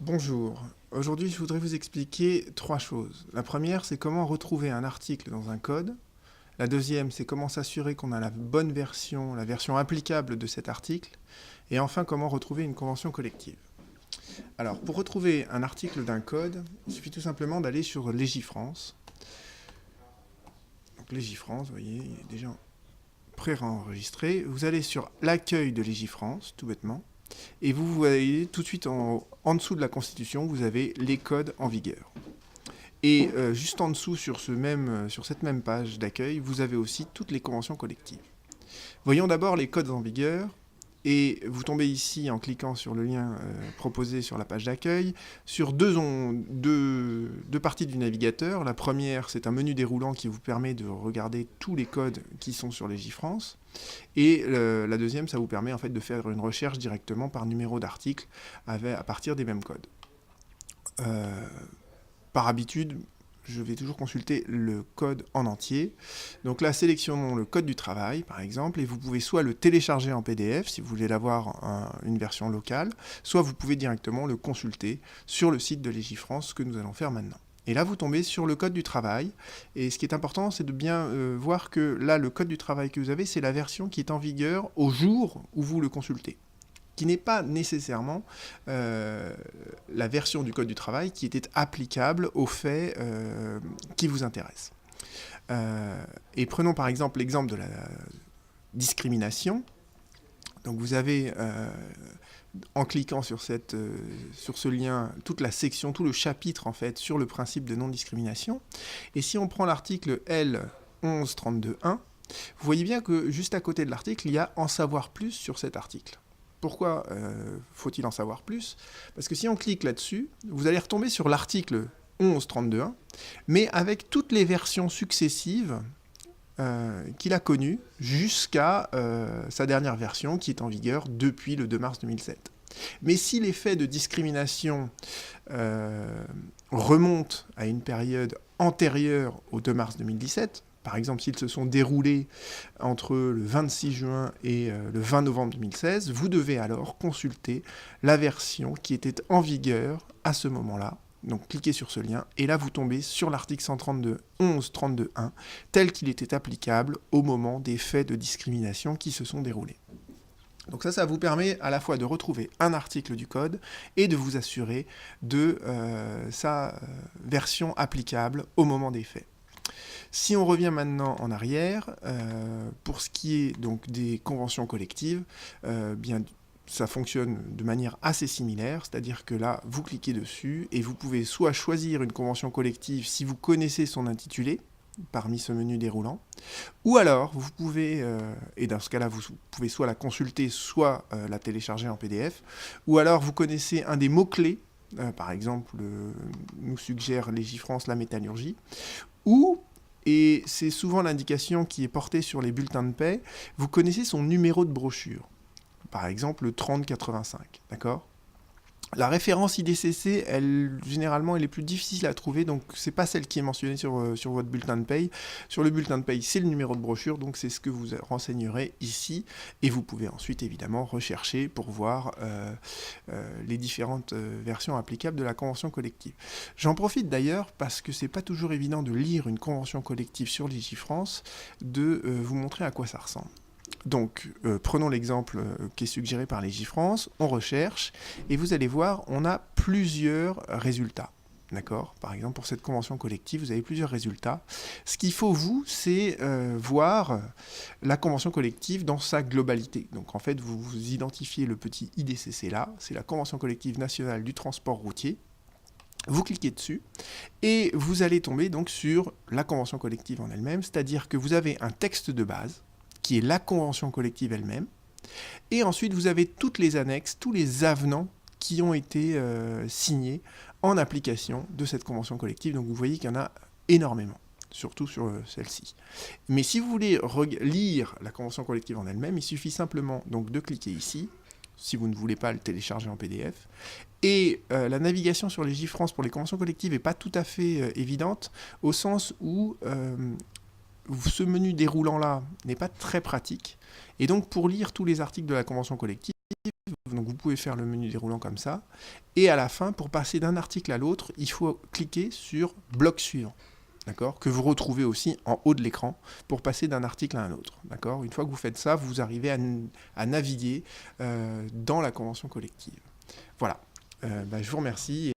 Bonjour, aujourd'hui je voudrais vous expliquer trois choses. La première, c'est comment retrouver un article dans un code. La deuxième, c'est comment s'assurer qu'on a la bonne version, la version applicable de cet article. Et enfin, comment retrouver une convention collective. Alors, pour retrouver un article d'un code, il suffit tout simplement d'aller sur Légifrance. Donc Légifrance, vous voyez, il est déjà pré-enregistré. Vous allez sur l'accueil de Légifrance, tout bêtement. Et vous voyez tout de suite en dessous de la Constitution, vous avez les codes en vigueur. Et juste en dessous, sur cette même page d'accueil, vous avez aussi toutes les conventions collectives. Voyons d'abord les codes en vigueur. Et vous tombez ici, en cliquant sur le lien proposé sur la page d'accueil, sur deux parties du navigateur. La première, c'est un menu déroulant qui vous permet de regarder tous les codes qui sont sur Légifrance. Et la deuxième, ça vous permet en fait de faire une recherche directement par numéro d'article à partir des mêmes codes. Par habitude, je vais toujours consulter le code en entier. Donc là, sélectionnons le code du travail, par exemple, et vous pouvez soit le télécharger en PDF, si vous voulez l'avoir une version locale, soit vous pouvez directement le consulter sur le site de Légifrance, ce que nous allons faire maintenant. Et là, vous tombez sur le code du travail, et ce qui est important, c'est de bien voir que là, le code du travail que vous avez, c'est la version qui est en vigueur au jour où vous le consultez, qui n'est pas nécessairement la version du code du travail qui était applicable aux faits qui vous intéressent. Et prenons par exemple l'exemple de la discrimination. Donc vous avez, en cliquant sur ce lien, toute la section, tout le chapitre en fait, sur le principe de non-discrimination. Et si on prend l'article L 1132.1, vous voyez bien que juste à côté de l'article, il y a « En savoir plus » sur cet article. Pourquoi faut-il en savoir plus? Parce que si on clique là-dessus, vous allez retomber sur l'article 1132.1, mais avec toutes les versions successives qu'il a connues jusqu'à sa dernière version qui est en vigueur depuis le 2 mars 2007. Mais si les faits de discrimination remontent à une période antérieure au 2 mars 2017, par exemple, s'ils se sont déroulés entre le 26 juin et le 20 novembre 2016, vous devez alors consulter la version qui était en vigueur à ce moment-là. Donc cliquez sur ce lien, et là vous tombez sur l'article 1132.1, tel qu'il était applicable au moment des faits de discrimination qui se sont déroulés. Donc ça vous permet à la fois de retrouver un article du code et de vous assurer de sa version applicable au moment des faits. Si on revient maintenant en arrière, pour ce qui est donc des conventions collectives, bien ça fonctionne de manière assez similaire, c'est-à-dire que là, vous cliquez dessus et vous pouvez soit choisir une convention collective si vous connaissez son intitulé, parmi ce menu déroulant, ou alors vous pouvez, et dans ce cas-là, vous pouvez soit la consulter, soit la télécharger en PDF, ou alors vous connaissez un des mots-clés, par exemple, nous suggère Légifrance la métallurgie, ou, et c'est souvent l'indication qui est portée sur les bulletins de paie, vous connaissez son numéro de brochure. Par exemple, le 3085, d'accord ? La référence IDCC, généralement, elle est plus difficile à trouver, donc c'est pas celle qui est mentionnée sur votre bulletin de paye. Sur le bulletin de paye, c'est le numéro de brochure, donc c'est ce que vous renseignerez ici, et vous pouvez ensuite, évidemment, rechercher pour voir les différentes versions applicables de la convention collective. J'en profite d'ailleurs, parce que c'est pas toujours évident de lire une convention collective sur Légifrance, de vous montrer à quoi ça ressemble. Donc, prenons l'exemple qui est suggéré par Légifrance, on recherche, et vous allez voir, on a plusieurs résultats. D'accord ? Par exemple, pour cette convention collective, vous avez plusieurs résultats. Ce qu'il faut, vous, c'est voir la convention collective dans sa globalité. Donc, en fait, vous identifiez le petit IDCC là, c'est la Convention collective nationale du transport routier. Vous cliquez dessus, et vous allez tomber donc sur la convention collective en elle-même, c'est-à-dire que vous avez un texte de base, qui est la convention collective elle-même, et ensuite vous avez toutes les annexes, tous les avenants qui ont été signés en application de cette convention collective. Donc vous voyez qu'il y en a énormément, surtout sur celle-ci. Mais si vous voulez lire la convention collective en elle-même, il suffit simplement donc de cliquer ici, si vous ne voulez pas le télécharger en PDF. Et la navigation sur Légifrance pour les conventions collectives n'est pas tout à fait évidente, au sens où ce menu déroulant là n'est pas très pratique, et donc pour lire tous les articles de la convention collective, donc vous pouvez faire le menu déroulant comme ça. Et à la fin, pour passer d'un article à l'autre, il faut cliquer sur bloc suivant. D'accord, que vous retrouvez aussi en haut de l'écran pour passer d'un article à un autre. D'accord, une fois que vous faites ça, vous arrivez à naviguer dans la convention collective. Voilà, je vous remercie.